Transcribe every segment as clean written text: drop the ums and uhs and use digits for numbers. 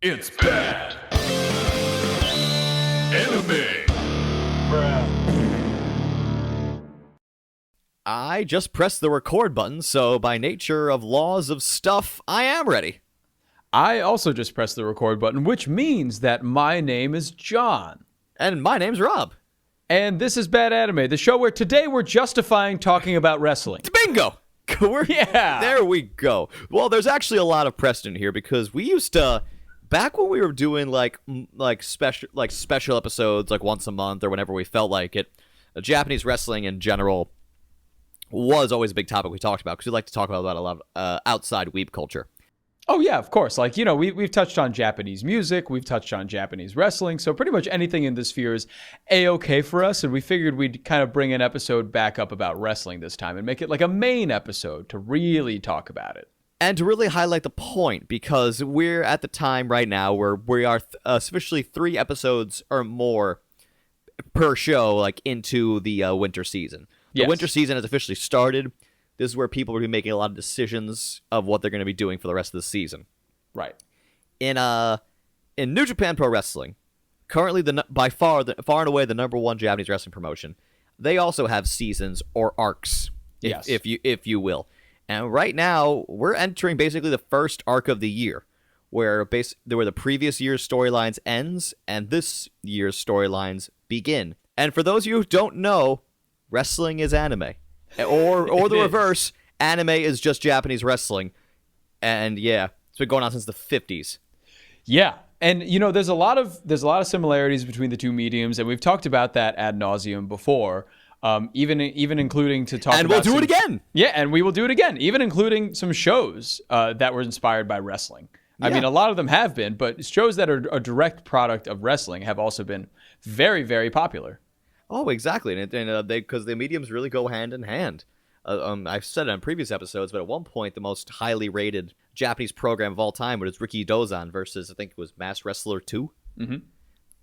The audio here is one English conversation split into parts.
It's bad. Anime. I just pressed the record button, so by nature of laws of stuff, I am ready. I also just pressed the record button, which means that my name is John. And my name's Rob. And this is Bad Anime, the show where today we're justifying talking about wrestling. Bingo! Yeah! There we go. Well, there's actually a lot of precedent here because we used to, back when we were doing like special episodes like once a month or whenever we felt like it, Japanese wrestling in general was always a big topic we talked about because we like to talk about a lot of outside weeb culture. Oh, yeah, of course. Like, you know, we've touched on Japanese music. We've touched on Japanese wrestling. So pretty much anything in this sphere is A-okay for us. And we figured we'd kind of bring an episode back up about wrestling this time and make it like a main episode to really talk about it. And to really highlight the point, because we're at the time right now where we are officially 3 episodes or more per show, like into the winter season. The winter season has officially started. This is where people are going to be making a lot of decisions of what they're going to be doing for the rest of the season. Right. In New Japan Pro Wrestling, currently by far and away the number one Japanese wrestling promotion, they also have seasons or arcs, if you will. And right now, we're entering basically the first arc of the year, where the previous year's storylines ends and this year's storylines begin. And for those of you who don't know, wrestling is anime. Or the reverse, anime is just Japanese wrestling. And yeah, it's been going on since the 50s. Yeah. And you know, there's a lot of similarities between the two mediums, and we've talked about that ad nauseum before. Even including to talk about... And we'll do it again! Yeah, and we will do it again, even including some shows that were inspired by wrestling. I mean, a lot of them have been, but shows that are a direct product of wrestling have also been very, very popular. Oh, exactly, and because the mediums really go hand in hand. I've said it on previous episodes, but at one point, the most highly rated Japanese program of all time was Riki Dozan versus, I think it was Mass Wrestler 2. Mm-hmm.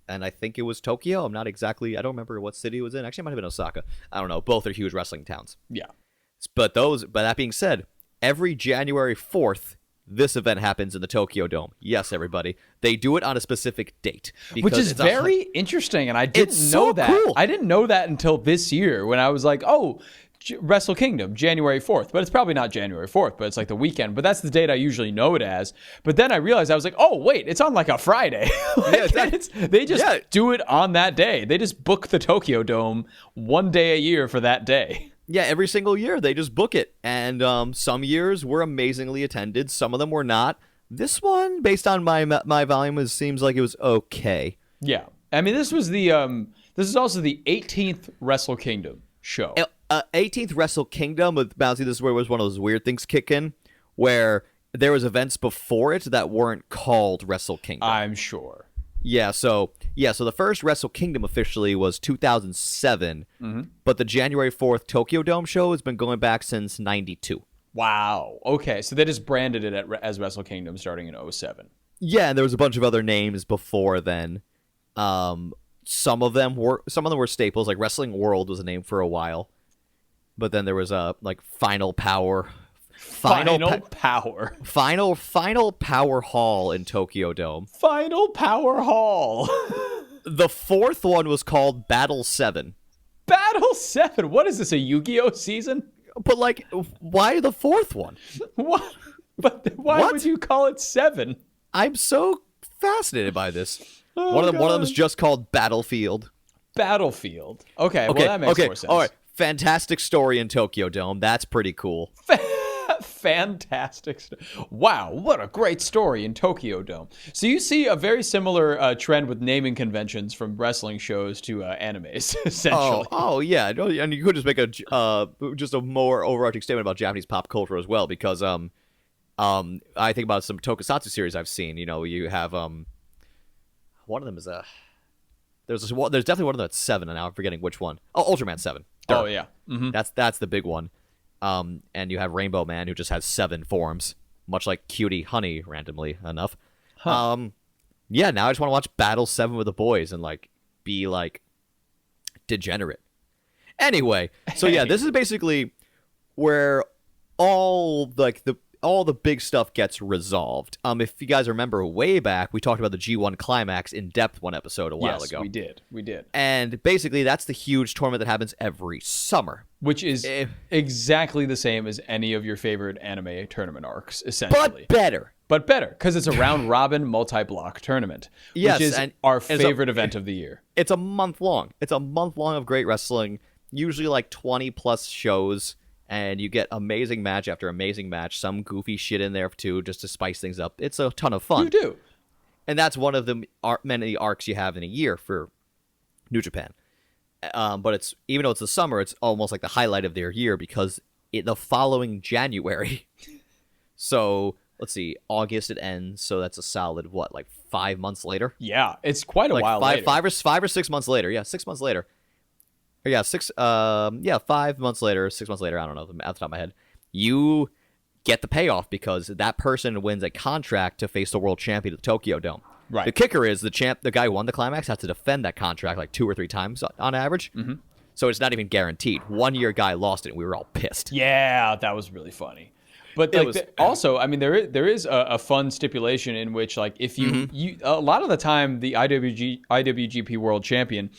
And I think it was Tokyo. I don't remember what city it was in. Actually, it might have been Osaka. I don't know. Both are huge wrestling towns. Yeah. But that being said, every January 4th, this event happens in the Tokyo Dome. Yes, everybody. They do it on a specific date. Which is very interesting, and I didn't know that. Cool. I didn't know that until this year when I was like, oh, Wrestle Kingdom, January 4th. But it's probably not January 4th, but it's like the weekend. But that's the date I usually know it as. But then I realized, I was like, oh, wait, it's on like a Friday. They just do it on that day. They just book the Tokyo Dome one day a year for that day. Yeah, every single year they just book it. And some years were amazingly attended. Some of them were not. This one, based on my volume, seems like it was okay. Yeah. I mean, this is also the 18th Wrestle Kingdom show. 18th Wrestle Kingdom with Bouncy. This is where it was one of those weird things kick in, where there was events before it that weren't called Wrestle Kingdom. I'm sure. Yeah, so the first Wrestle Kingdom officially was 2007, but the January 4th Tokyo Dome show has been going back since 92. Wow. Okay, so they just branded it as Wrestle Kingdom starting in 07. Yeah, and there was a bunch of other names before then. Some of them were staples, like Wrestling World was a name for a while. But then there was Final Power. Final Power Hall in Tokyo Dome. Final Power Hall. The fourth one was called Battle 7. Battle 7? What is this, a Yu-Gi-Oh season? But why the fourth one? What? But why would you call it 7? I'm so fascinated by this. Oh, one of them is just called Battlefield. Battlefield. Okay, well that makes more sense. All right. Fantastic story in Tokyo Dome. That's pretty cool. Fantastic. Wow, what a great story in Tokyo Dome. So you see a very similar trend with naming conventions from wrestling shows to animes, essentially. Oh yeah, and you could just make a more overarching statement about Japanese pop culture as well, because I think about some tokusatsu series I've seen. You know, you have one of them is there's definitely one of them that's 7, and now I'm forgetting which one. Oh, Ultraman 7. Duh. Oh yeah, that's the big one. And you have Rainbow Man, who just has 7 forms, much like Cutie Honey, randomly enough. Yeah, now I just want to watch Battle 7 with the boys and be degenerate. Anyway, so yeah, this is basically where all all the big stuff gets resolved. If you guys remember way back, we talked about the G1 Climax in depth one episode a while ago. Yes, we did. And basically, that's the huge tournament that happens every summer. Which is exactly the same as any of your favorite anime tournament arcs, essentially. But better, because it's a round-robin multi-block tournament, yes, which is our favorite event of the year. It's a month long. It's a month long of great wrestling, usually like 20-plus shows, and you get amazing match after amazing match, some goofy shit in there too, just to spice things up. It's a ton of fun. You do. And that's one of the many arcs you have in a year for New Japan. But it's even though it's the summer, it's almost like the highlight of their year because the following January. So let's see, August it ends, so that's a solid 5 months later? Yeah, it's quite a while later. 5 or 6 months later. Yeah, 6 months later. Or yeah, 5 months later, 6 months later, I don't know, off the top of my head. You get the payoff because that person wins a contract to face the world champion at the Tokyo Dome. Right. The kicker is the guy who won the climax has to defend that contract like 2 or 3 times on average. Mm-hmm. So it's not even guaranteed. 1 year guy lost it, and we were all pissed. Yeah, that was really funny. But also, I mean, there is a fun stipulation in which, like, if you a lot of the time the IWGP World Champion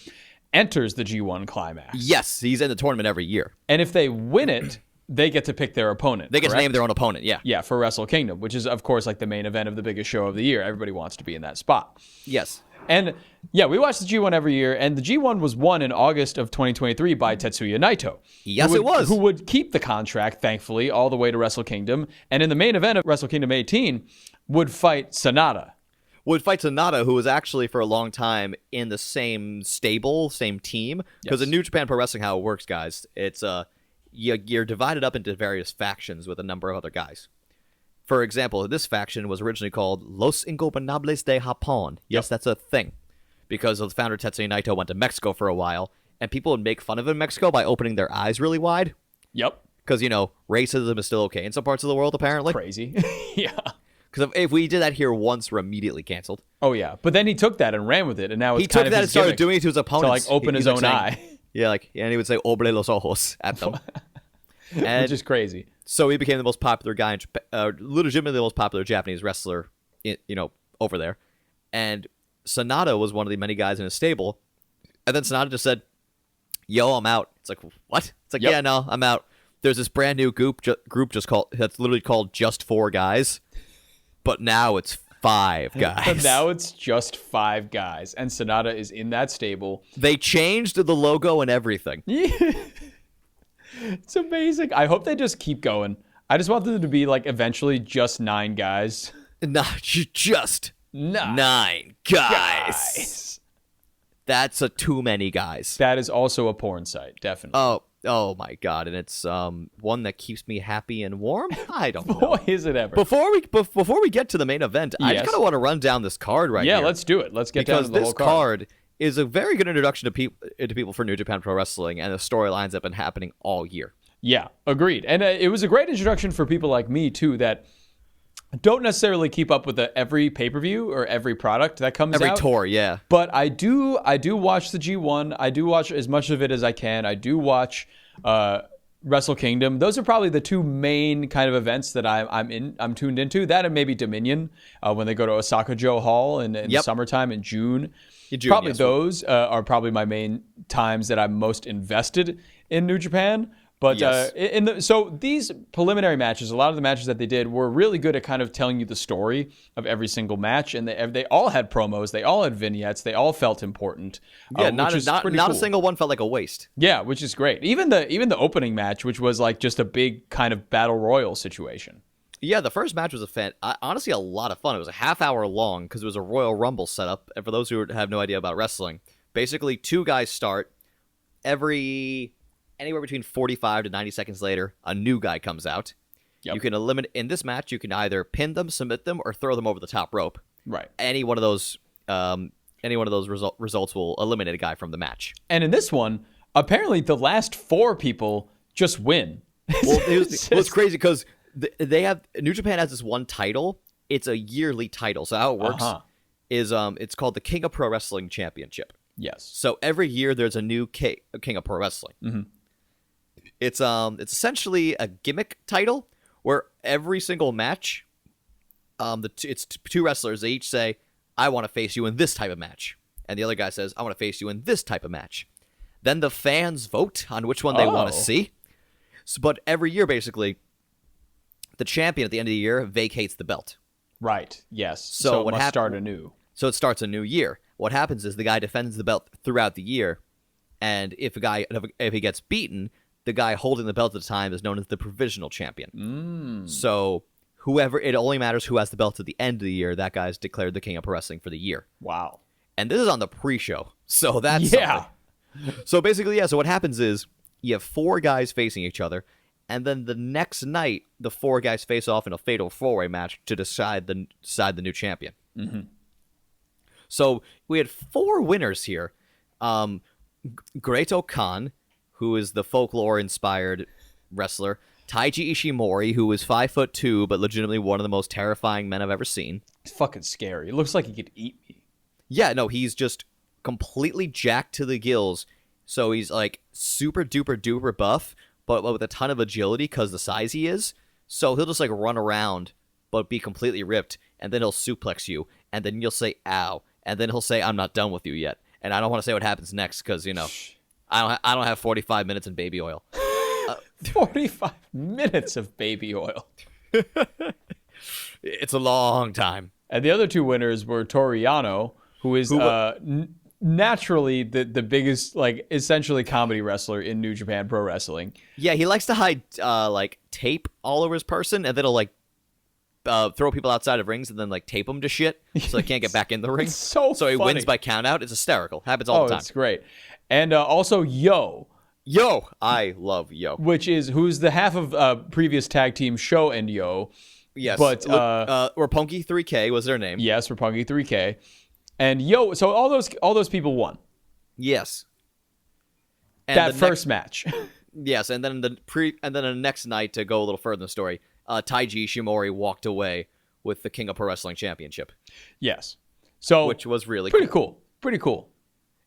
enters the G1 Climax. Yes, he's in the tournament every year. And if they win it, they get to pick their opponent. They get to name their own opponent, yeah. Yeah, for Wrestle Kingdom, which is, of course, like the main event of the biggest show of the year. Everybody wants to be in that spot. Yes. And yeah, we watch the G1 every year, and the G1 was won in August of 2023 by Tetsuya Naito. Yes, it was. Who would keep the contract, thankfully, all the way to Wrestle Kingdom. And in the main event of Wrestle Kingdom 18, would fight Sonata. Would fight Sonata, who was actually for a long time in the same stable, same team. Because in New Japan Pro Wrestling, how it works, guys, it's you're divided up into various factions with a number of other guys. For example, this faction was originally called Los Ingobernables de Japón. Yes, that's a thing. Because the founder Tetsuya Naito went to Mexico for a while, and people would make fun of him in Mexico by opening their eyes really wide. Yep. Because, racism is still okay in some parts of the world, apparently. Crazy. Yeah. Because if we did that here once, we're immediately canceled. Oh, yeah. But then he took that and ran with it, and now it's he took that and started doing it to his opponents. To, open his own eye. Yeah, and he would say, obre los ojos at them. Which is crazy. So he became the most popular guy, legitimately the most popular Japanese wrestler, over there. And Sonata was one of the many guys in his stable. And then Sonata just said, yo, I'm out. It's like, what? It's like, yeah, no, I'm out. There's this brand new group that's literally called Just 4 Guys. But now it's 5 guys. But now it's just 5 guys. And Sonata is in that stable. They changed the logo and everything. It's amazing. I hope they just keep going. I just want them to be eventually just 9 guys. Not just 9 guys. That's too many guys. That is also a porn site, definitely. Oh my god! And it's one that keeps me happy and warm. I don't know. Boy, is it ever! Before we get to the main event, I just kind of want to run down this card here. Yeah, let's do it. Let's get down to the whole card. Because this card is a very good introduction to people for New Japan Pro Wrestling and the storylines that have been happening all year. Yeah, agreed. And it was a great introduction for people like me too that don't necessarily keep up with every pay-per-view or every product that comes out. Every tour, yeah. But I do watch the G1. I do watch as much of it as I can. I do watch Wrestle Kingdom. Those are probably the 2 main kind of events that I'm tuned into. That and maybe Dominion when they go to Osaka-jo Hall in the summertime in June. Those are probably my main times that I'm most invested in New Japan. But so these preliminary matches, a lot of the matches that they did were really good at kind of telling you the story of every single match, and they all had promos, they all had vignettes, they all felt important. Yeah, not a single one felt like a waste. Yeah, which is great. Even the opening match, which was just a big kind of battle royal situation. Yeah, the first match was honestly a lot of fun. It was a half hour long because it was a Royal Rumble setup. And for those who have no idea about wrestling, basically 2 guys start anywhere between 45 to 90 seconds later, a new guy comes out. Yep. You can eliminate in this match. You can either pin them, submit them, or throw them over the top rope. Right. Any one of those results will eliminate a guy from the match. And in this one, apparently the last 4 people just win. Well, it's crazy because New Japan has this one title. It's a yearly title. So how it works is it's called the King of Pro Wrestling Championship. Yes. So every year there's a new King of Pro Wrestling. Mm-hmm. It's essentially a gimmick title where every single match, it's two wrestlers. They each say, "I want to face you in this type of match," and the other guy says, "I want to face you in this type of match." Then the fans vote on which one they want to see. So, but every year, basically, the champion at the end of the year vacates the belt. Right. Yes. So it must start anew. So it starts a new year. What happens is the guy defends the belt throughout the year, and if he gets beaten, the guy holding the belt at the time is known as the provisional champion. So it only matters who has the belt at the end of the year. That guy is declared the king of pro wrestling for the year. Wow. And this is on the pre-show, so that's something. So basically, so what happens is you have 4 guys facing each other, and then the next night, the 4 guys face off in a fatal 4-way match to decide the new champion. Mm-hmm. So we had 4 winners here. Great Khan, who is the folklore-inspired wrestler. Taiji Ishimori, who is 5'2", but legitimately one of the most terrifying men I've ever seen. It's fucking scary. It looks like he could eat me. Yeah, no, he's just completely jacked to the gills. So he's like super duper duper buff, but with a ton of agility because the size he is. So he'll just like run around, but be completely ripped, and then he'll suplex you, and then you'll say "ow," and then he'll say, "I'm not done with you yet." And I don't want to say what happens next because I don't have 45 minutes in baby oil. 45 minutes of baby oil. It's a long time. And the other 2 winners were Toriano, who is naturally the biggest, like, essentially comedy wrestler in New Japan Pro Wrestling. Yeah, he likes to hide like tape all over his person, and then he'll like throw people outside of rings and then like tape them to shit so they can't get back in the ring. So he wins by count out. It's hysterical. Happens all the time. It's great. And also Yo, I love Yo, who's the half of previous tag team Show and Yo. Yes, but Roppongi 3K was their name. Yes, Roppongi 3K. And Yo, so all those people won. Yes. And that first match. Yes, and then the next night, to go a little further in the story, Taiji Ishimori walked away with the King of Pro Wrestling Championship. Yes. So which was really pretty cool. Pretty cool.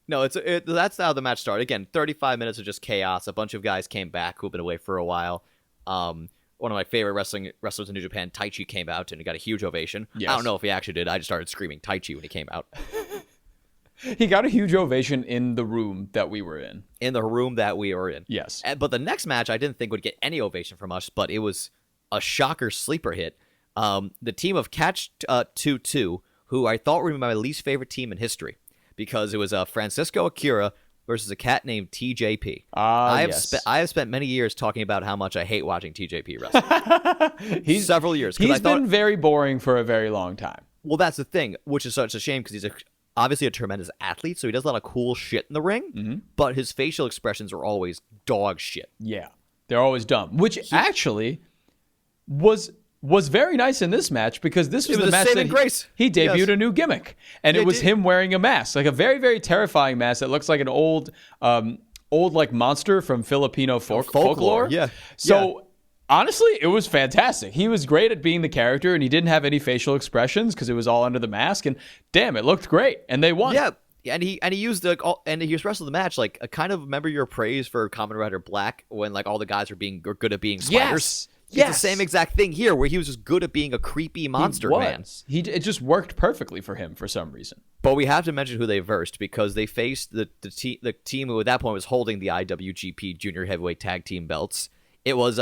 No, that's how the match started. Again, 35 minutes of just chaos. A bunch of guys came back who've been away for a while. One of my favorite wrestlers in New Japan, Taichi, came out and he got a huge ovation. Yes. I don't know if he actually did. I just started screaming Taichi when he came out. He got a huge ovation in the room that we were in. In the room that we were in. Yes. But the next match I didn't think would get any ovation from us, but it was a shocker sleeper hit. The team of Catch 2-2, who I thought were my least favorite team in history, because it was Francisco Akira versus a cat named TJP. I have spent many years talking about how much I hate watching TJP wrestle. Several years. He's been very boring for a very long time. Well, that's the thing, which is such a shame because he's obviously a tremendous athlete, so he does a lot of cool shit in the ring, but his facial expressions are always dog shit. Yeah, they're always dumb, which actually was very nice in this match, because this was the match that he debuted a new gimmick, and it was him wearing a mask, like a very, very terrifying mask that looks like an old like monster from Filipino folklore. Yeah. So honestly, it was fantastic. He was great at being the character, and he didn't have any facial expressions because it was all under the mask. And damn, it looked great, and they won. Yeah. And he used he was wrestled the match like a kind of remember your praise for Kamen Rider Black when like all the guys are good at being spiders. Yes. It's the same exact thing here, where he was just good at being a creepy monster man. It just worked perfectly for him for some reason. But we have to mention who they versed, because they faced the team who at that point was holding the IWGP Junior Heavyweight Tag Team belts. It was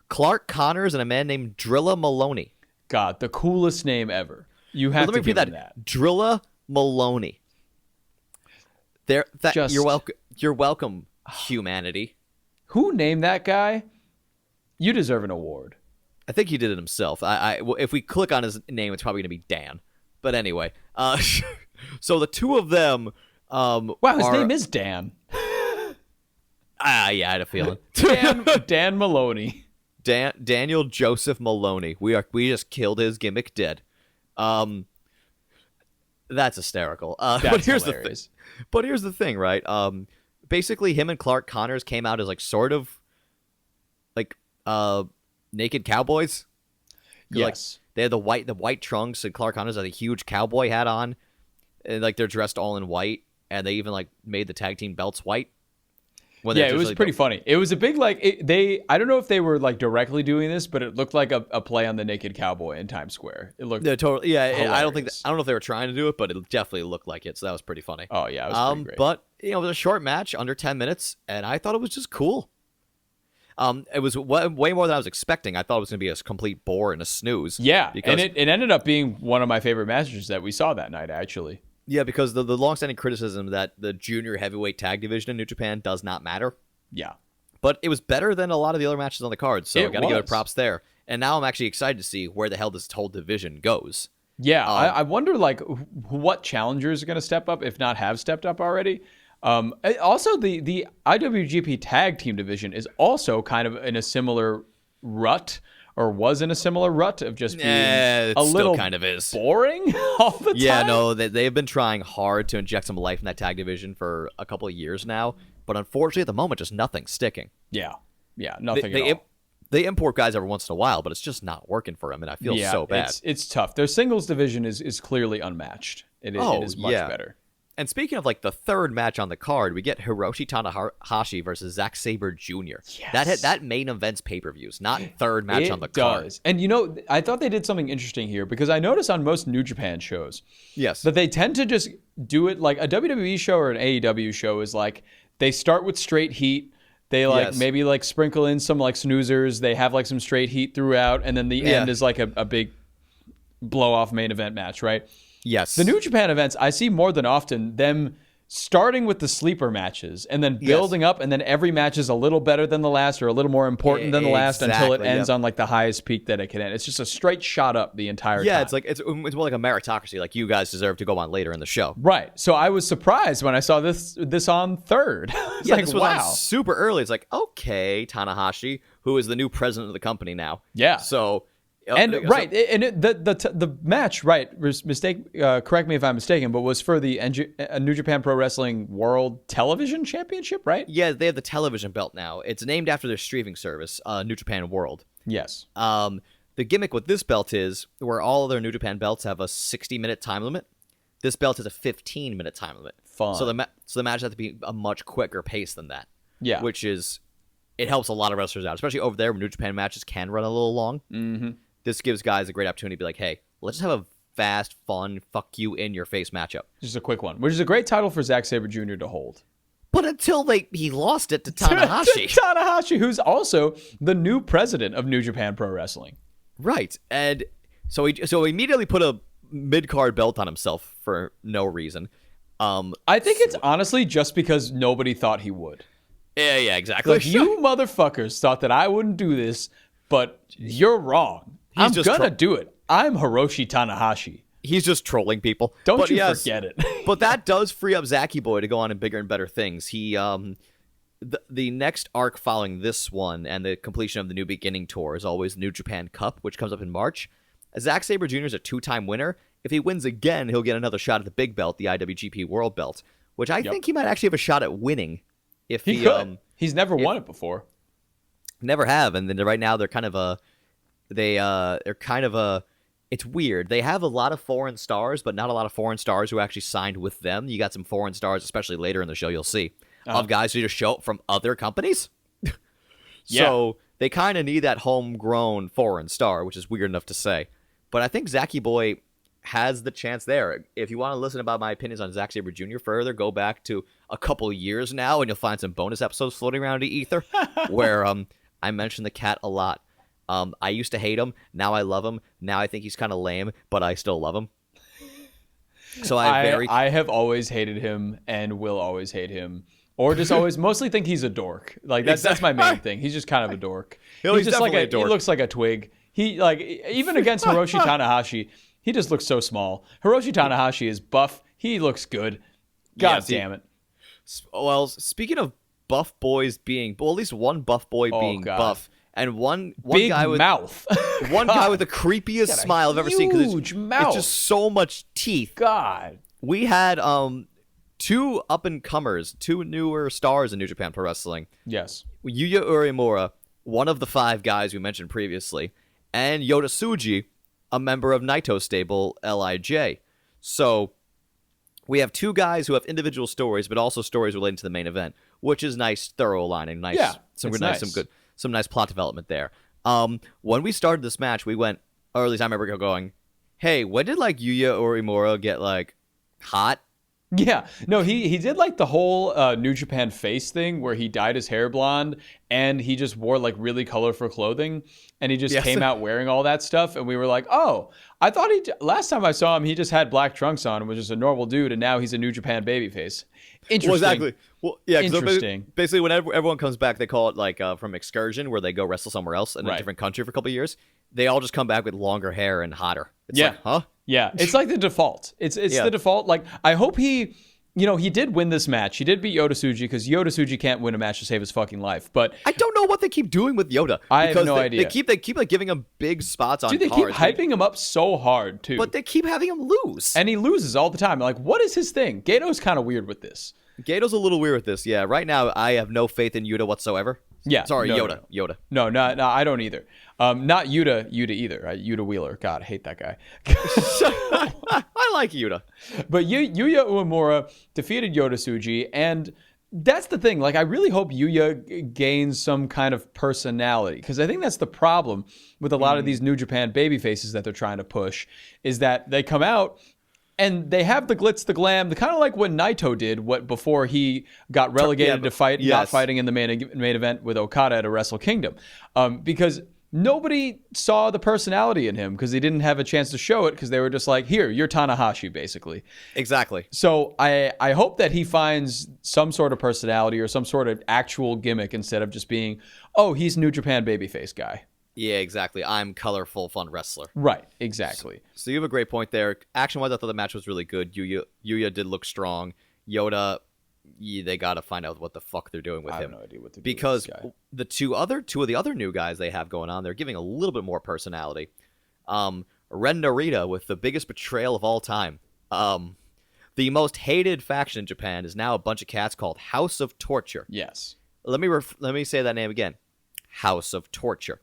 Clark Connors and a man named Drilla Maloney. God, the coolest name ever. You have to give him that. Drilla Maloney. You're welcome, humanity. Who named that guy? You deserve an award. I think he did it himself. If we click on his name, it's probably going to be Dan. But anyway, so the two of them. Wow, his name is Dan. Yeah, I had a feeling. Dan Maloney. Daniel Joseph Maloney. We just killed his gimmick dead. That's hysterical. But here's hilarious. Here's the thing, right? Basically, him and Clark Connors came out as like sort of like naked cowboys. Yes. Like, they had the white trunks, and Clark Connors had a huge cowboy hat on, and like they're dressed all in white, and they even like made the tag team belts white. It was pretty funny. It was a big I don't know if they were like directly doing this, but it looked like a play on the naked cowboy in Times Square. It looked totally. Yeah, I don't know if they were trying to do it, but it definitely looked like it. So that was pretty funny. Oh yeah, it was pretty great. But it was a short match, under 10 minutes, and I thought it was just cool. It was way more than I was expecting. I thought it was going to be a complete bore and a snooze. Yeah, and it ended up being one of my favorite matches that we saw that night, actually. Yeah, because the long-standing criticism that the junior heavyweight tag division in New Japan does not matter. Yeah. But it was better than a lot of the other matches on the card, so I got to give it props there. And now I'm actually excited to see where the hell this whole division goes. Yeah, I wonder, like, what challengers are going to step up, if not have stepped up already. Also, the IWGP Tag Team division is also kind of in a similar rut, or was in a similar rut of just being a little kind of boring all the time. Yeah, no, they've been trying hard to inject some life in that tag division for a couple of years now, but unfortunately at the moment, just nothing's sticking. Yeah, nothing at all. They import guys every once in a while, but it's just not working for them, and I feel so bad. It's tough. Their singles division is clearly unmatched. It is much better. And speaking of like the third match on the card, we get Hiroshi Tanahashi versus Zack Sabre Jr. Yes. That main event's pay-per-views, not third match on the card. Does. And I thought they did something interesting here because I noticed on most New Japan shows that they tend to just do it like a WWE show or an AEW show is like they start with straight heat. They maybe like sprinkle in some like snoozers. They have like some straight heat throughout. And then the end is like a big blow-off main event match, right? Yes. The New Japan events, I see more than often them starting with the sleeper matches and then building up, and then every match is a little better than the last or a little more important than the last until it ends on like the highest peak that it can end. It's just a straight shot up the entire time. Yeah, it's more like a meritocracy. Like, you guys deserve to go on later in the show. Right. So I was surprised when I saw this on third. This was on super early. It's like, okay, Tanahashi, who is the new president of the company now. Yeah. So... the match, correct me if I'm mistaken, but was for the New Japan Pro Wrestling World Television Championship, right? Yeah, they have the television belt now. It's named after their streaming service, New Japan World. Yes. The gimmick with this belt is where all of their New Japan belts have a 60-minute time limit. This belt has a 15-minute time limit. Fun. So the match has to be a much quicker pace than that. Yeah. Which is, it helps a lot of wrestlers out, especially over there where New Japan matches can run a little long. Mm-hmm. This gives guys a great opportunity to be like, hey, let's just have a fast, fun, fuck you in your face matchup. Just a quick one, which is a great title for Zack Sabre Jr. to hold. But until he lost it to Tanahashi. Tanahashi, who's also the new president of New Japan Pro Wrestling. Right. And so he immediately put a mid-card belt on himself for no reason. I think it's honestly just because nobody thought he would. Yeah, exactly. Like, you motherfuckers thought that I wouldn't do this, but you're wrong. I'm gonna do it. I'm Hiroshi Tanahashi. He's just trolling people. Don't you forget it. But that does free up Zachy Boy to go on in bigger and better things. He, the next arc following this one and the completion of the New Beginning Tour is always New Japan Cup, which comes up in March. Zack Sabre Jr. is a 2-time winner. If he wins again, he'll get another shot at the big belt, the IWGP World Belt, which I think he might actually have a shot at winning. If he could. He's never won it before. Never have, and then right now they're kind of it's weird. They have a lot of foreign stars, but not a lot of foreign stars who actually signed with them. You got some foreign stars, especially later in the show, you'll see, of guys who just show up from other companies. So they kind of need that homegrown foreign star, which is weird enough to say. But I think Zachy Boy has the chance there. If you want to listen about my opinions on Zack Sabre Jr. further, go back to a couple years now, and you'll find some bonus episodes floating around the ether where I mentioned the cat a lot. I used to hate him. Now I love him. Now I think he's kind of lame, but I still love him. So I have always hated him and will always hate him, or just always mostly think he's a dork. Like that's my main thing. He's just kind of a dork. He's just like a dork. He looks like a twig. He even against Hiroshi Tanahashi, he just looks so small. Hiroshi Tanahashi is buff. He looks good. God damn it. Well, speaking of buff boys being, at least one buff boy being buff. And one big guy with mouth, one guy with the creepiest smile I've ever seen because it's just so much teeth. God, we had two up and comers, two newer stars in New Japan Pro Wrestling. Yes, Yuya Uemura, one of the 5 guys we mentioned previously, and Yota Tsuji, a member of Naito's stable Lij. So we have two guys who have individual stories, but also stories relating to the main event, which is nice, thorough aligning, nice, some nice plot development there. When we started this match, we went, or at least I remember going, hey, when did like Yuya or Imura get like hot? Yeah, no, he did like the whole New Japan face thing where he dyed his hair blonde and he just wore like really colorful clothing and he just came out wearing all that stuff and we were like, oh, I thought last time I saw him he just had black trunks on and was just a normal dude and now he's a New Japan babyface. Interesting. Well, exactly. Well, yeah. Interesting. Basically, whenever everyone comes back, they call it like from excursion where they go wrestle somewhere else in a different country for a couple of years. They all just come back with longer hair and hotter. It's like, huh? Yeah, it's like the default. It's the default. Like, I hope he did win this match. He did beat Yota Tsuji because Yota Tsuji can't win a match to save his fucking life. But I don't know what they keep doing with Yota. I have no idea. They keep like giving him big spots on cards. Dude, they keep hyping him up so hard, too. But they keep having him lose. And he loses all the time. Like, what is his thing? Gato's kind of weird with this. Gato's a little weird with this, yeah. Right now, I have no faith in Yuta whatsoever. Yeah. Sorry, no, Yoda. Yoda. No, I don't either. Not Yuta either. Yuta Wheeler. God, I hate that guy. I like Yuta. But Yuya Uemura defeated Yota Tsuji, and that's the thing. Like, I really hope Yuya gains some kind of personality, because I think that's the problem with a lot of these New Japan babyfaces that they're trying to push, is that they come out and they have the glitz, the glam, the kind of like what Naito did before he got relegated to not fighting in the main event with Okada at a Wrestle Kingdom. Because nobody saw the personality in him because he didn't have a chance to show it because they were just like, here, you're Tanahashi, basically. Exactly. So I hope that he finds some sort of personality or some sort of actual gimmick instead of just being, oh, he's New Japan babyface guy. Yeah, exactly. I'm colorful, fun wrestler. Right, exactly. So you have a great point there. Action-wise, I thought the match was really good. Yuya did look strong. Yota, they got to find out what the fuck they're doing with him. I have no idea what they're doing with this guy. The two of the other new guys they have going on, they're giving a little bit more personality. Ren Narita with the biggest betrayal of all time. The most hated faction in Japan is now a bunch of cats called House of Torture. Yes. Let me say that name again. House of Torture.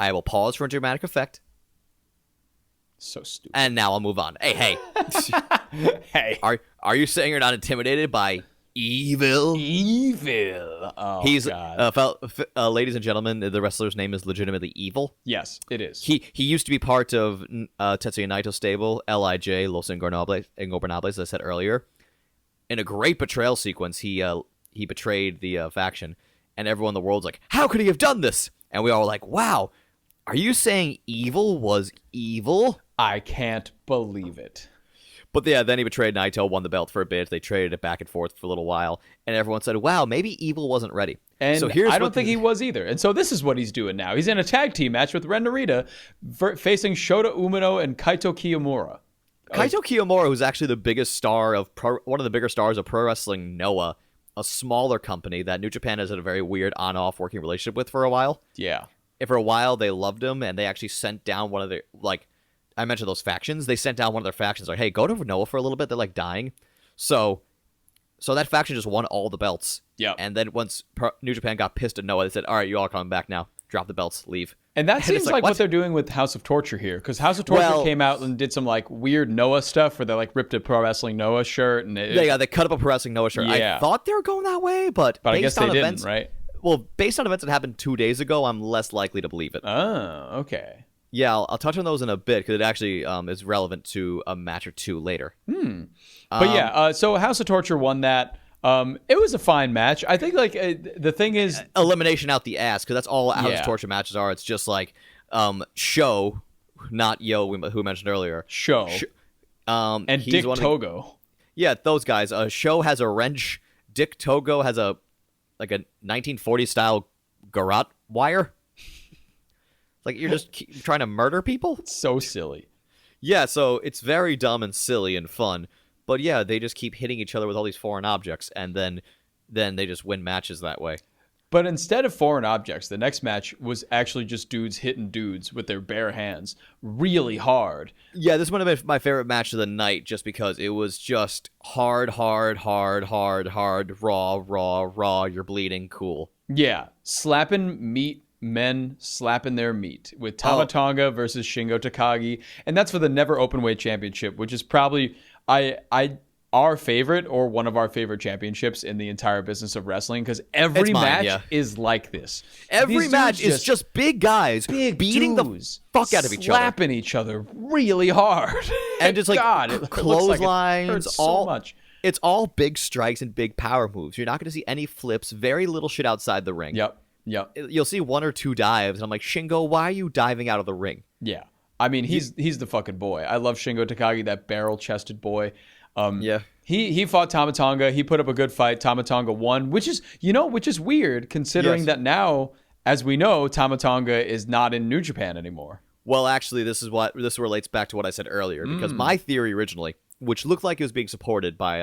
I will pause for dramatic effect. So stupid. And now I'll move on. Hey. Hey. Are you saying you're not intimidated by evil? Evil. Oh, God. Ladies and gentlemen, the wrestler's name is legitimately Evil. Yes, it is. He used to be part of Tetsuya Naito's stable, LIJ, Los Ingobernables, as I said earlier. In a great betrayal sequence, he betrayed the faction, and everyone in the world's like, how could he have done this? And we all were like, wow. Are you saying Evil was evil? I can't believe it. But yeah, then he betrayed Naito, won the belt for a bit. They traded it back and forth for a little while. And everyone said, wow, maybe Evil wasn't ready. And so I don't think he was either. And so this is what he's doing now. He's in a tag team match with Ren Narita facing Shota Umino and Kaito Kiyomura. Kaito Kiyomura, who's actually the biggest star of one of the bigger stars of Pro Wrestling Noah, a smaller company that New Japan has had a very weird on-off working relationship with for a while. Yeah. And for a while, they loved him, and they actually sent down one of their, like, I mentioned those factions. They sent down one of their factions, like, hey, go to Noah for a little bit. They're, like, dying. So that faction just won all the belts. Yeah. And then once New Japan got pissed at Noah, they said, all right, you all are coming back now. Drop the belts, leave. And that seems like what they're doing with House of Torture here, because House of Torture came out and did some, like, weird Noah stuff where they, like, ripped a Pro Wrestling Noah shirt. And they cut up a Pro Wrestling Noah shirt. Yeah. I thought they were going that way, but I guess they didn't, right? Well, based on events that happened 2 days ago, I'm less likely to believe it. Oh, okay. Yeah, I'll touch on those in a bit because it actually is relevant to a match or two later. But yeah, so House of Torture won that. It was a fine match. I think like the thing is elimination out the ass because that's all House of Torture matches are. It's just like Show, not Yo, who mentioned earlier. Show. And Dick Togo. Yeah, those guys. Show has a wrench. Dick Togo has a 1940s style garrote wire. It's like you're just trying to murder people. It's so silly. Yeah, so it's very dumb and silly and fun. But yeah, they just keep hitting each other with all these foreign objects, and then they just win matches that way. But instead of foreign objects, the next match was actually just dudes hitting dudes with their bare hands really hard. Yeah, this might have been my favorite match of the night just because it was just hard, raw, you're bleeding, cool. Yeah, slapping meat men slapping their meat with Tama Tonga versus Shingo Takagi, and that's for the Never Openweight Championship, which is probably our favorite or one of our favorite championships in the entire business of wrestling, because every match is like this. Every match is just big guys beating the fuck out of each other, slapping each other really hard, and just like clotheslines, so much. It's all big strikes and big power moves. You're not going to see any flips. Very little shit outside the ring. Yep. You'll see 1 or 2 dives, and I'm like, Shingo, why are you diving out of the ring? Yeah. I mean, he's the fucking boy. I love Shingo Takagi, that barrel-chested boy. He fought Tama Tonga. He put up a good fight. Tama Tonga won, which is weird considering that now, as we know, Tama Tonga is not in New Japan anymore. Well, actually, this relates back to what I said earlier, because my theory originally, which looked like it was being supported by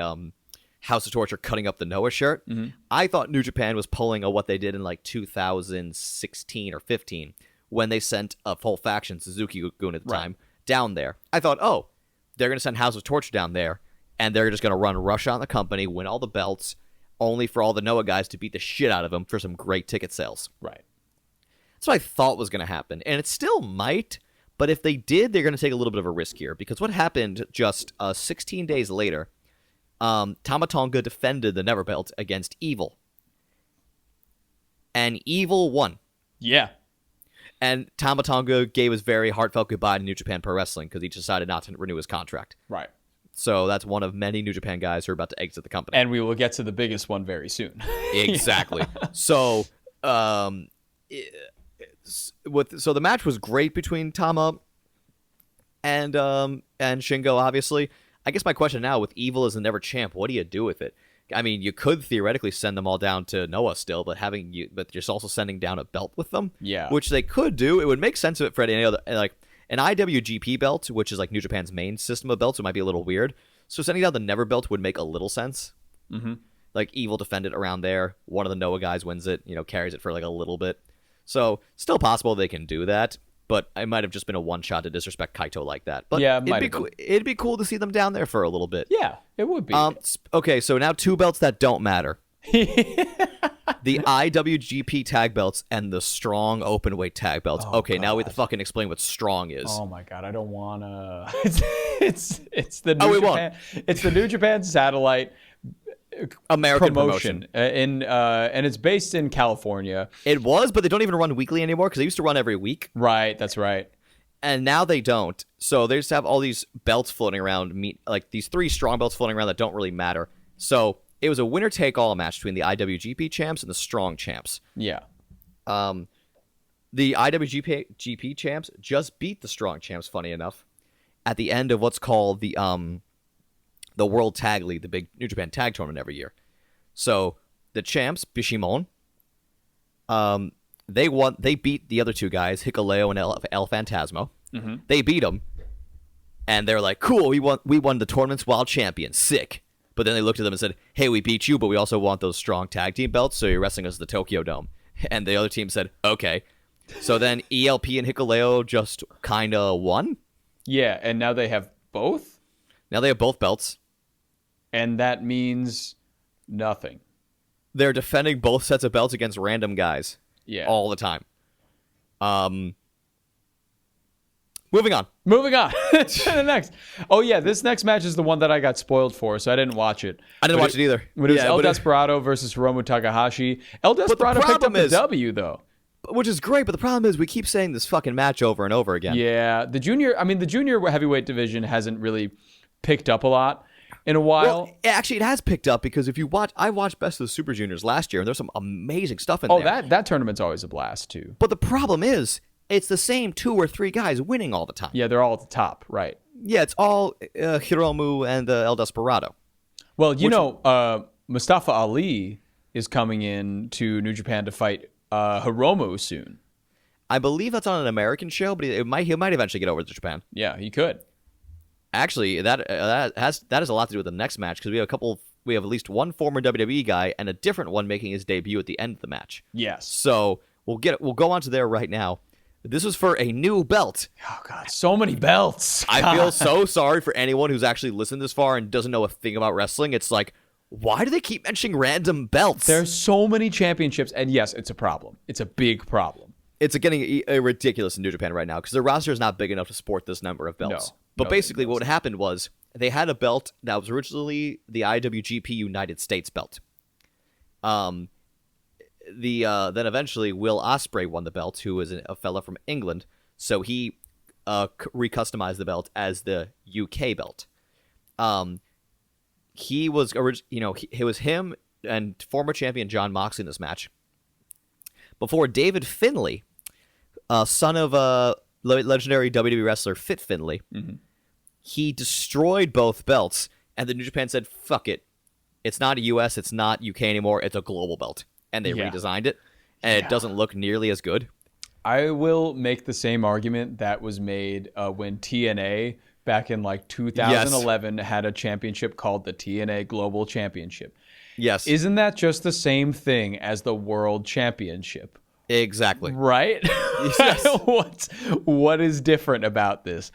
House of Torture cutting up the Noah shirt, I thought New Japan was pulling what they did in like 2016 or 15 when they sent a full faction, Suzuki-gun at the time, down there. I thought, they're going to send House of Torture down there, and they're just going to run rush on the company, win all the belts, only for all the Noah guys to beat the shit out of them for some great ticket sales. Right. That's what I thought was going to happen, and it still might, but if they did, they're going to take a little bit of a risk here, because what happened just 16 days later, Tama Tonga defended the Never Belt against Evil. And Evil won. Yeah. And Tama Tonga gave his very heartfelt goodbye to New Japan Pro Wrestling because he decided not to renew his contract. Right. So that's one of many New Japan guys who are about to exit the company. And we will get to the biggest one very soon. Exactly. So, so the match was great between Tama and Shingo, obviously. I guess my question now, with Evil as the Never Champ, what do you do with it? I mean, you could theoretically send them all down to Noah still, but you're also sending down a belt with them. Yeah. Which they could do. It would make sense of it for any other, like an IWGP belt, which is like New Japan's main system of belts. It might be a little weird. So sending down the Never belt would make a little sense. Mm-hmm. Like Evil defended around there. One of the Noah guys wins it. Carries it for like a little bit. So still possible they can do that. But it might have just been a one-shot to disrespect Kaito like that. But yeah, it'd be cool to see them down there for a little bit. Yeah, it would be. Okay, so now 2 belts that don't matter. The IWGP tag belts and the strong openweight tag belts. Now we have to fucking explain what strong is. Oh my god, I don't wanna. It's the New Japan. It's the New Japan satellite American promotion. And it's based in California. It was, but they don't even run weekly anymore because they used to run every week. Right, that's right. And now they don't. So they just have all these belts floating around, like these 3 strong belts floating around that don't really matter. So it was a winner-take-all match between the IWGP champs and the strong champs. Yeah. The IWGP champs just beat the strong champs, funny enough, at the end of what's called the World Tag League, the big New Japan tag tournament every year. So the champs, Bishimon, they beat the other 2 guys, Hikuleo and El Phantasmo. Mm-hmm. They beat them, and they're like, cool, we won the tournament's wild champion, sick. But then they looked at them and said, hey, we beat you, but we also want those strong tag team belts, so you're wrestling us at the Tokyo Dome. And the other team said, okay. So then ELP and Hikuleo just kind of won? Yeah, and now they have both? Now they have both belts. And that means nothing. They're defending both sets of belts against random guys. Yeah. All the time. Moving on to the next. Oh yeah, this next match is the one that I got spoiled for, so I didn't watch it. I didn't watch it either. But it was El Desperado versus Hiromu Takahashi. El Desperado picked up the W though, which is great. But the problem is we keep saying this fucking match over and over again. Yeah, the junior heavyweight division hasn't really picked up a lot in a while. Well, actually, it has picked up because I watched Best of the Super Juniors last year, and there's some amazing stuff in there. Oh, that tournament's always a blast too. But the problem is, it's the same 2 or 3 guys winning all the time. Yeah, they're all at the top, right? Yeah, it's all Hiromu and El Desperado. Well, Mustafa Ali is coming in to New Japan to fight Hiromu soon. I believe that's on an American show, but he might eventually get over to Japan. Yeah, he could. Actually, that has a lot to do with the next match because we have at least one former WWE guy and a different one making his debut at the end of the match. Yes. So we'll go on to there right now. This was for a new belt. Oh, God. So many belts. God. I feel so sorry for anyone who's actually listened this far and doesn't know a thing about wrestling. It's like, why do they keep mentioning random belts? There's so many championships. And yes, it's a problem. It's a big problem. it's getting ridiculous in New Japan right now because the roster is not big enough to support this number of belts. But basically what happened was they had a belt that was originally the IWGP United States belt. Then eventually Will Ospreay won the belt, who was a fella from England. So he recustomized the belt as the UK belt. It was him and former champion Jon Moxley in this match. Before David Finlay, son of legendary WWE wrestler Fit Finlay, he destroyed both belts, and the New Japan said, "Fuck it, it's not a US, it's not UK anymore, it's a global belt," and they redesigned it, and it doesn't look nearly as good. I will make the same argument that was made when TNA back in like 2011 had a championship called the TNA Global Championship. Yes. Isn't that just the same thing as the World Championship? Exactly. Right? Yes. What is different about this?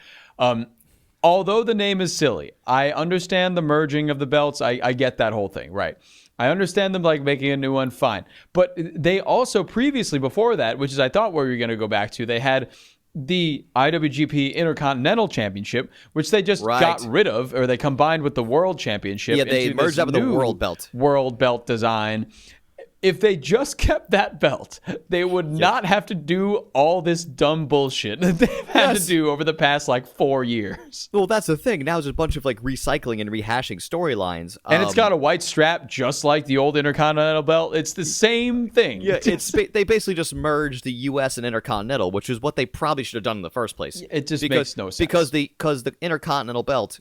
Although the name is silly, I understand the merging of the belts. I get that whole thing, right? I understand them like making a new one, fine. But they also previously, before that, which is I thought where we were going to go back to, they had the IWGP Intercontinental Championship, which they just got rid of, or they combined with the World Championship. Yeah, they merged up with the World Belt. World Belt design. If they just kept that belt, they would not have to do all this dumb bullshit that they've had to do over the past, 4 years. Well, that's the thing. Now there's a bunch of, recycling and rehashing storylines. And it's got a white strap just like the old Intercontinental belt. It's the same thing. Yeah, they basically just merged the U.S. and Intercontinental, which is what they probably should have done in the first place. It just makes no sense. Because the Intercontinental belt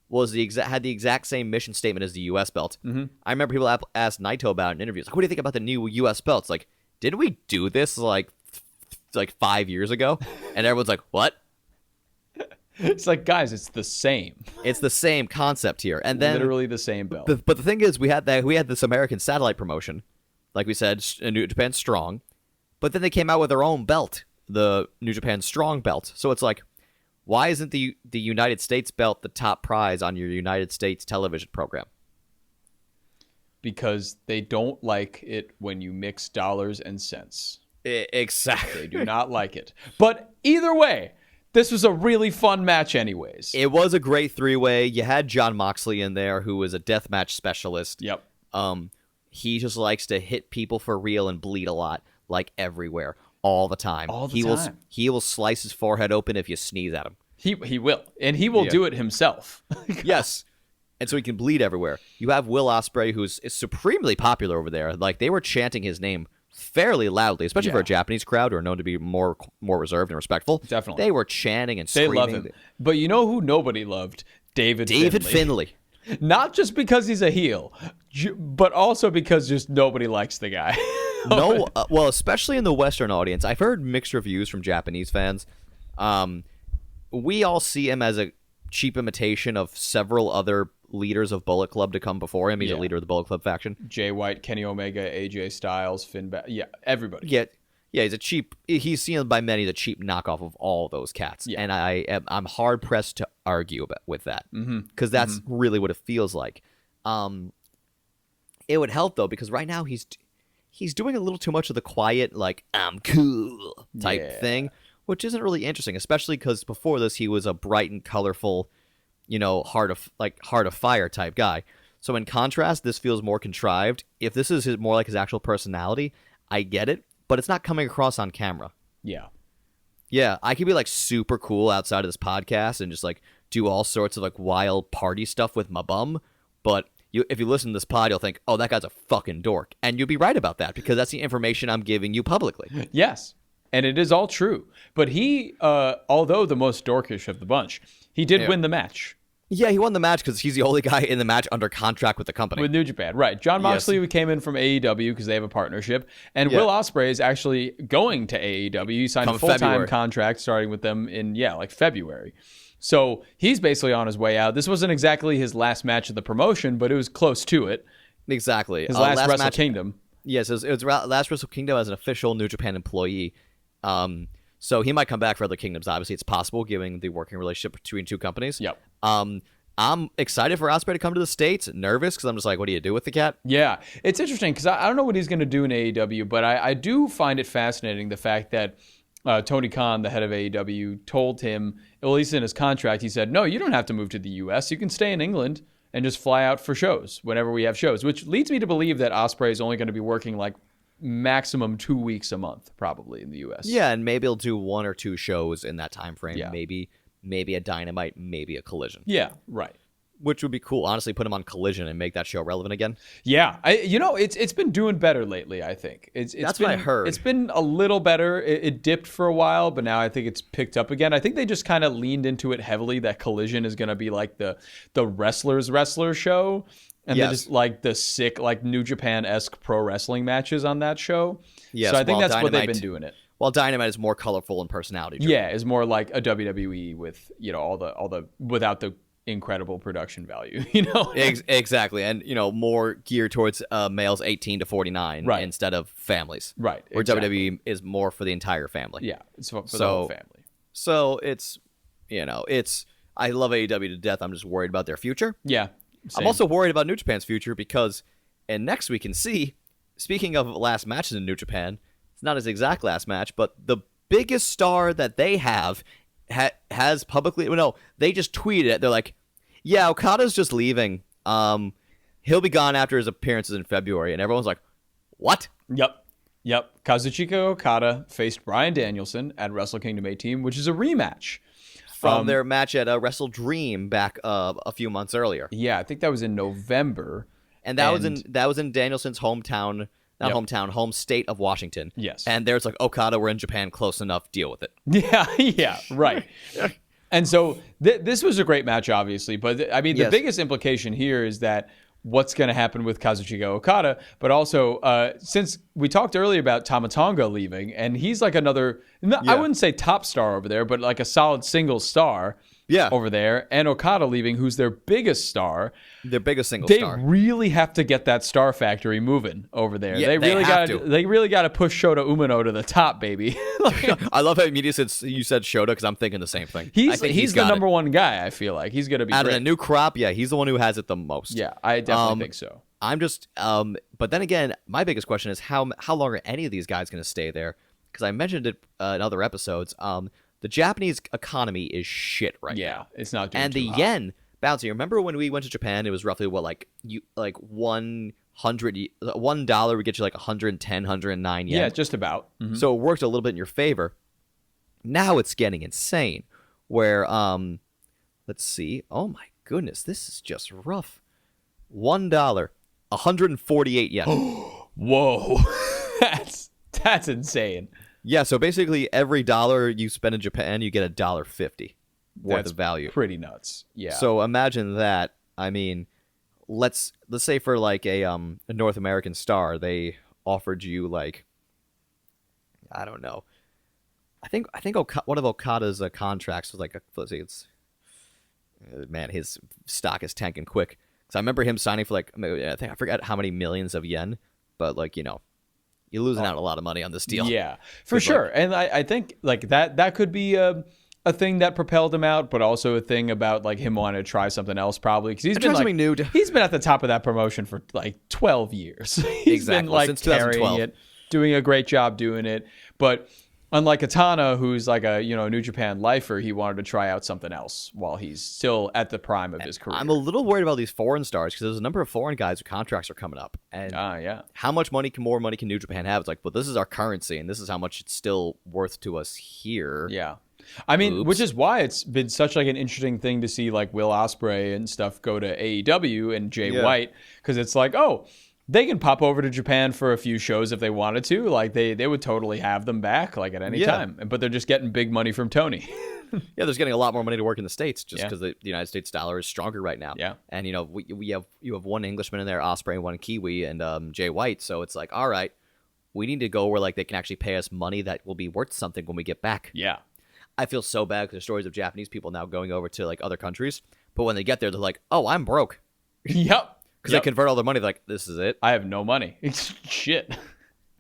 had the exact same mission statement as the U.S. belt. Mm-hmm. I remember people asked Naito about it in interviews. What do you think about the new U.S. belts? Didn't we do this 5 years ago? And everyone's like, what? It's guys, it's the same. It's the same concept here, and then literally the same belt. But the thing is, we had this American satellite promotion, like we said, New Japan Strong. But then they came out with their own belt, the New Japan Strong belt. So it's why isn't the United States belt the top prize on your United States television program? Because they don't like it when you mix dollars and cents. Exactly. They do not like it. But either way, this was a really fun match anyways. It was a great three-way. You had Jon Moxley in there, who was a deathmatch specialist. Yep. He just likes to hit people for real and bleed a lot, everywhere. All the time. He will slice his forehead open if you sneeze at him. He will. And he will do it himself. Yes. And so he can bleed everywhere. You have Will Ospreay, who's supremely popular over there. They were chanting his name fairly loudly, especially for a Japanese crowd who are known to be more reserved and respectful. Definitely. They were chanting and screaming. They love him. But you know who nobody loved? David Finlay. Not just because he's a heel, but also because just nobody likes the guy. No, well, especially in the Western audience. I've heard mixed reviews from Japanese fans. We all see him as a cheap imitation of several other leaders of Bullet Club to come before him. He's a leader of the Bullet Club faction. Jay White, Kenny Omega, AJ Styles, Finn Balor. Yeah, everybody. Yeah, he's seen by many as a cheap knockoff of all those cats. Yeah. And I'm hard-pressed to argue with that. Because that's really what it feels like. It would help, though, because right now he's doing a little too much of the quiet, I'm cool type thing, which isn't really interesting, especially because before this he was a bright and colorful, heart of fire type guy. So in contrast, this feels more contrived. If this is more like his actual personality, I get it, but it's not coming across on camera. Yeah. Yeah, I could be super cool outside of this podcast and just do all sorts of wild party stuff with my bum, but if you listen to this pod, you'll think, oh, that guy's a fucking dork. And you'll be right about that because that's the information I'm giving you publicly. Yes, and it is all true. But he, although the most dorkish of the bunch, he did win the match. Yeah, he won the match because he's the only guy in the match under contract with the company. With New Japan, right. Jon Moxley came in from AEW because they have a partnership. And Will Ospreay is actually going to AEW. He signed a full-time contract starting with them in, February. So he's basically on his way out. This wasn't exactly his last match of the promotion, but it was close to it. Exactly. His last Wrestle Kingdom. Yes, it was last Wrestle Kingdom as an official New Japan employee. So he might come back for other kingdoms. Obviously, it's possible, given the working relationship between two companies. Yep. I'm excited for Ospreay to come to the States. Nervous because I'm just like, what do you do with the cat? Yeah, it's interesting because I don't know what he's going to do in AEW, but I do find it fascinating the fact that Tony Khan, the head of AEW, told him, at least in his contract, he said, no, you don't have to move to the U.S. You can stay in England and just fly out for shows whenever we have shows, which leads me to believe that Ospreay is only going to be working like maximum 2 weeks a month, probably in the U.S. Yeah, and maybe he'll do 1 or 2 shows in that time frame. Yeah. Maybe a Dynamite, maybe a Collision. Yeah, right. Which would be cool. Honestly, put him on Collision and make that show relevant again. Yeah, it's been doing better lately. I think That's what I heard. It's been a little better. It dipped for a while, but now I think it's picked up again. I think they just kind of leaned into it heavily. That Collision is going to be like the wrestler show, and then just like the sick like New Japan-esque pro wrestling matches on that show. Yes, so I think that's Dynamite, what they've been doing it. While Dynamite is more colorful and personality. Yeah, it's more like a WWE with all the without the incredible production value, Exactly, and more geared towards males 18 to 49 right. instead of families, right? Where exactly. WWE is more for the entire family. Yeah, it's for the whole family. So it's I love AEW to death. I'm just worried about their future. Yeah, same. I'm also worried about New Japan's future because, and next we can see, speaking of last matches in New Japan, it's not his exact last match, but the biggest star that they have has publicly, they just tweeted it. They're like, yeah, Okada's just leaving. He'll be gone after his appearances in February. And everyone's like, what? Yep. Kazuchika Okada faced Bryan Danielson at Wrestle Kingdom 18, which is a rematch from their match at Wrestle Dream back a few months earlier. Yeah, I think that was in November. And that was in Danielson's hometown. Home state of Washington. Yes. And there's like, Okada, we're in Japan, close enough, deal with it. Yeah, right. And so this was a great match, obviously. But, I mean, the biggest implication here is that what's going to happen with Kazuchika Okada. But also, since we talked earlier about Tama Tonga leaving, and he's like another, I wouldn't say top star over there, but like a solid single star over there. And Okada leaving, who's their biggest star. Their biggest single star. They really have to get that Star Factory moving over there. Yeah, they really got to push Shota Umino to the top, baby. I love how you said Shota because I'm thinking the same thing. He's the number one guy. I feel like he's going to be out great. of the new crop. Yeah, he's the one who has it the most. Yeah, I definitely think so. I'm just, but then again, my biggest question is how long are any of these guys going to stay there? Because I mentioned it in other episodes. The Japanese economy is shit right now. Yeah, it's not doing and too the hot. yen bouncing. Remember when we went to Japan? It was roughly $1 would get you like 110, 109 yen. Yeah, just about. Mm-hmm. So it worked a little bit in your favor. Now it's getting insane. Where let's see. Oh my goodness, this is just rough. $1, 148 yen. Whoa, that's insane. Yeah, so basically every dollar you spend in Japan, you get $1.50 worth of value. Pretty nuts. Yeah. So imagine that. I mean, let's say for like a North American star, they offered you like, I don't know. I think one of Okada's contracts was like let's see, it's man, his stock is tanking quick. So I remember him signing for like I forgot how many millions of yen, but like you're losing out a lot of money on this deal. Yeah, for sure. And I think like that could be a thing that propelled him out, but also a thing about like him wanting to try something else probably because he's been like new. He's been at the top of that promotion for like 12 years. He's been like since carrying 2012. it, doing a great job doing it. But unlike Atana, who's like a New Japan lifer, he wanted to try out something else while he's still at the prime of his career. I'm a little worried about these foreign stars because there's a number of foreign guys whose contracts are coming up. And how much more money can New Japan have? It's like, well, this is our currency, and this is how much it's still worth to us here. Yeah. I mean, which is why it's been such like an interesting thing to see like Will Ospreay and stuff go to AEW and Jay White, because it's like, they can pop over to Japan for a few shows if they wanted to. Like they would totally have them back like at any time. But they're just getting big money from Tony. Yeah, there's getting a lot more money to work in the States just because the United States dollar is stronger right now. Yeah. And you have one Englishman in there, Ospreay, and one Kiwi, and Jay White. So it's like, all right, we need to go where like they can actually pay us money that will be worth something when we get back. Yeah. I feel so bad because there's stories of Japanese people now going over to like other countries, but when they get there, they're like, "Oh, I'm broke." Yep. Because they convert all their money. They're like, "This is it. I have no money." Shit.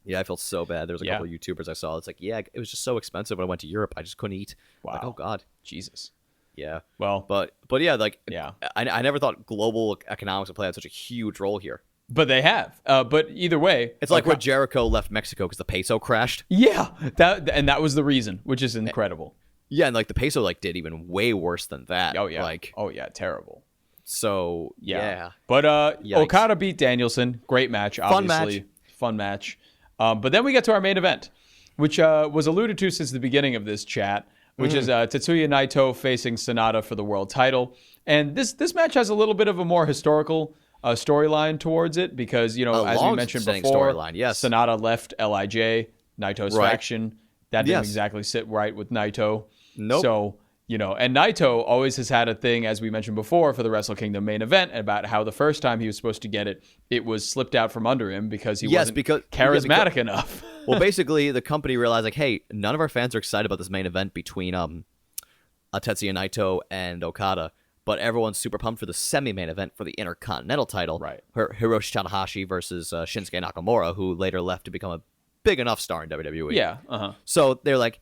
Yeah, I feel so bad. There's a couple of YouTubers I saw. It's like, yeah, it was just so expensive when I went to Europe. I just couldn't eat. Wow. Like, oh God, Jesus. Yeah. Well, but yeah, like yeah. I never thought global economics would play out such a huge role here. But they have. But either way, it's like where Jericho left Mexico because the peso crashed. Yeah, that was the reason, which is incredible. Yeah, and like the peso like did even way worse than that. Oh yeah, like terrible. So yeah. But Okada beat Danielson. Great match, obviously. Fun match. But then we get to our main event, which was alluded to since the beginning of this chat, which is Tetsuya Naito facing Sonata for the world title. And this match has a little bit of a more historical storyline towards it because, as we mentioned before, Sonata left LIJ, Naito's faction. That didn't exactly sit right with Naito. Nope. So, and Naito always has had a thing, as we mentioned before, for the Wrestle Kingdom main event about how the first time he was supposed to get it, it was slipped out from under him because he wasn't charismatic enough. Well, basically, the company realized, like, hey, none of our fans are excited about this main event between Tetsuya Naito and Okada. But everyone's super pumped for the semi-main event for the Intercontinental title. Right. Hiroshi Tanahashi versus Shinsuke Nakamura, who later left to become a big enough star in WWE. Yeah. So they're like,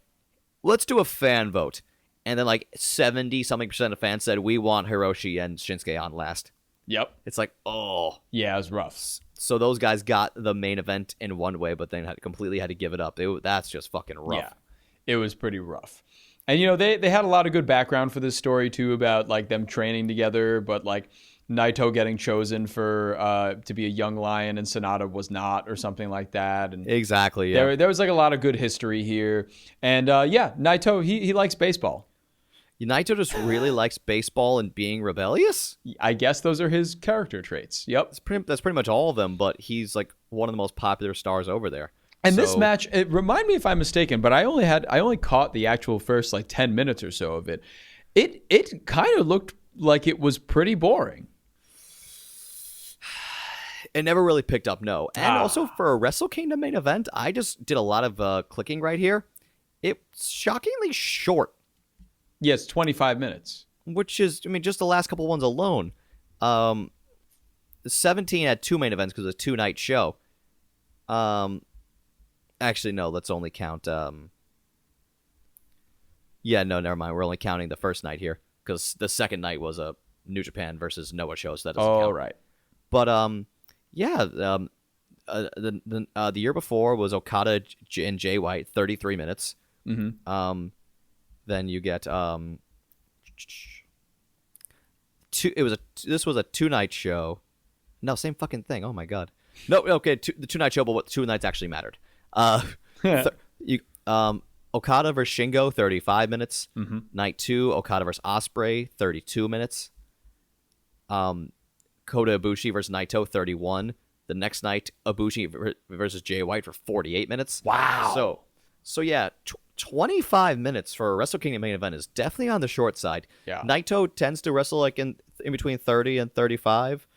let's do a fan vote. And then like 70-something% of fans said, we want Hiroshi and Shinsuke on last. Yep. It's like, oh. Yeah, it was rough. So those guys got the main event in one way, but then completely had to give it up. That's just fucking rough. Yeah, it was pretty rough. And, they had a lot of good background for this story, too, about, like, them training together, but, like, Naito getting chosen for to be a young lion and Sonata was not or something like that. And exactly, yeah. There was, like, a lot of good history here. And, Naito, he likes baseball. Naito just really likes baseball and being rebellious? I guess those are his character traits. Yep. That's pretty much all of them, but he's, like, one of the most popular stars over there. And this match, remind me if I'm mistaken, but I only caught the actual first like 10 minutes or so of it. It kind of looked like it was pretty boring. It never really picked up, no. And also for a Wrestle Kingdom main event, I just did a lot of clicking right here. It's shockingly short. Yes, 25 minutes. Which is, just the last couple ones alone. 17 had 2 main events because it was a 2-night show. Actually, no, let's only count... Yeah, no, never mind. We're only counting the first night here because the second night was a New Japan versus Noah show, so that doesn't count. Right. But, the year before was Okada and Jay White, 33 minutes. Mm-hmm. Then you get... This was a 2-night show. No, same fucking thing. Oh, my God. No, okay, the 2-night show, but what 2 nights actually mattered. Okada versus Shingo, 35 minutes. Mm-hmm. Night 2, Okada versus Ospreay, 32 minutes. Kota Ibushi versus Naito, 31. The next night, Ibushi versus Jay White for 48 minutes. Wow. So yeah, 25 minutes for a Wrestle Kingdom main event is definitely on the short side. Yeah. Naito tends to wrestle like in between 30 and 35.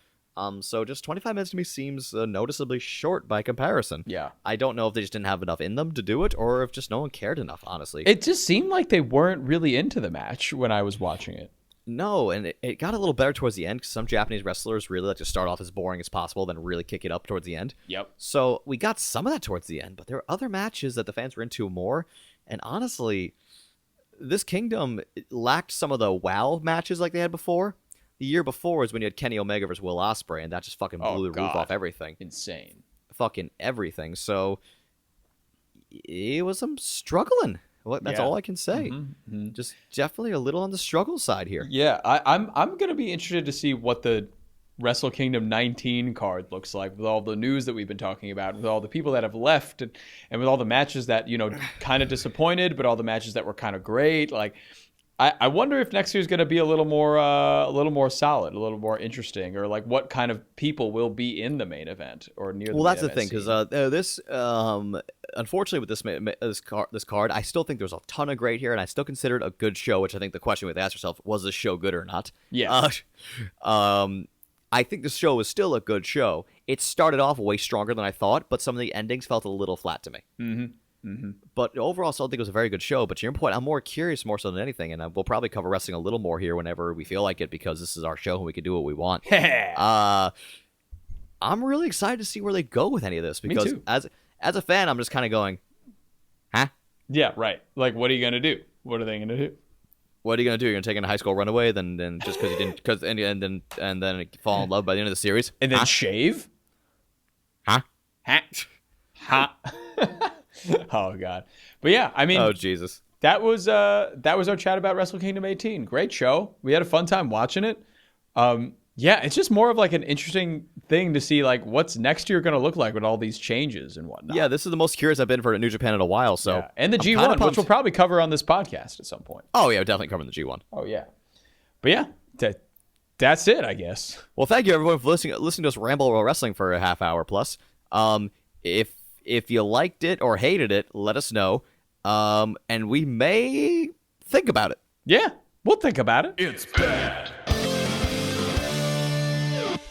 So just 25 minutes to me seems noticeably short by comparison. Yeah. I don't know if they just didn't have enough in them to do it or if just no one cared enough, honestly. It just seemed like they weren't really into the match when I was watching it. No, and it got a little better towards the end because some Japanese wrestlers really like to start off as boring as possible, then really kick it up towards the end. Yep. So we got some of that towards the end, but there were other matches that the fans were into more. And honestly, this Kingdom lacked some of the wow matches like they had before. The year before is when you had Kenny Omega versus Will Ospreay, and that just fucking blew the roof off everything. Insane. Fucking everything. So it was some struggling. That's all I can say. Mm-hmm. Mm-hmm. Just definitely a little on the struggle side here. Yeah, I'm going to be interested to see what the Wrestle Kingdom 19 card looks like with all the news that we've been talking about, with all the people that have left, and with all the matches that, kind of disappointed, but all the matches that were kind of great. Like, I wonder if next year's going to be a little more solid, a little more interesting, or like what kind of people will be in the main event or near. Well, that's the thing, because this, unfortunately, with this card, I still think there's a ton of great here, and I still consider it a good show. Which I think the question we have to ask yourself: was this show good or not? Yeah. I think the show was still a good show. It started off way stronger than I thought, but some of the endings felt a little flat to me. Mm-hmm. Mm-hmm. But overall, I still think it was a very good show. But to your point, I'm more curious more so than anything, and we'll probably cover wrestling a little more here whenever we feel like it because this is our show and we can do what we want. I'm really excited to see where they go with any of this because as a fan, I'm just kind of going, huh? Yeah, right. Like, what are you going to do? What are they going to do? What are you gonna do? You're gonna take in a high school runaway, then just because you didn't, and then fall in love by the end of the series, and then shave? Huh? Oh God! But yeah, I mean, oh Jesus, that was our chat about Wrestle Kingdom 18. Great show. We had a fun time watching it. Yeah, it's just more of like an interesting thing to see like what's next year going to look like with all these changes and whatnot. Yeah, this is the most curious I've been for New Japan in a while. So yeah. And the G1, which we'll probably cover on this podcast at some point. Oh yeah, we're definitely covering the G1. Oh yeah, but yeah, that's it, I guess. Well, thank you everyone for listening to us ramble about wrestling for a half hour plus. If you liked it or hated it, let us know, and we may think about it. Yeah, we'll think about it. It's bad.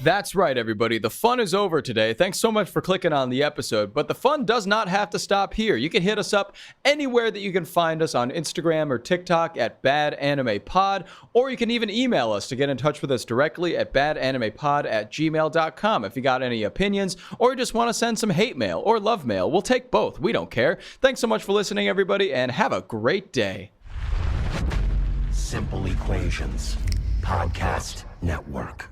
That's right, everybody. The fun is over today. Thanks so much for clicking on the episode, but the fun does not have to stop here. You can hit us up anywhere that you can find us on Instagram or TikTok at badanimepod, or you can even email us to get in touch with us directly at badanimepod@gmail.com if you got any opinions or just want to send some hate mail or love mail. We'll take both. We don't care. Thanks so much for listening, everybody, and have a great day. Simple Equations Podcast Network.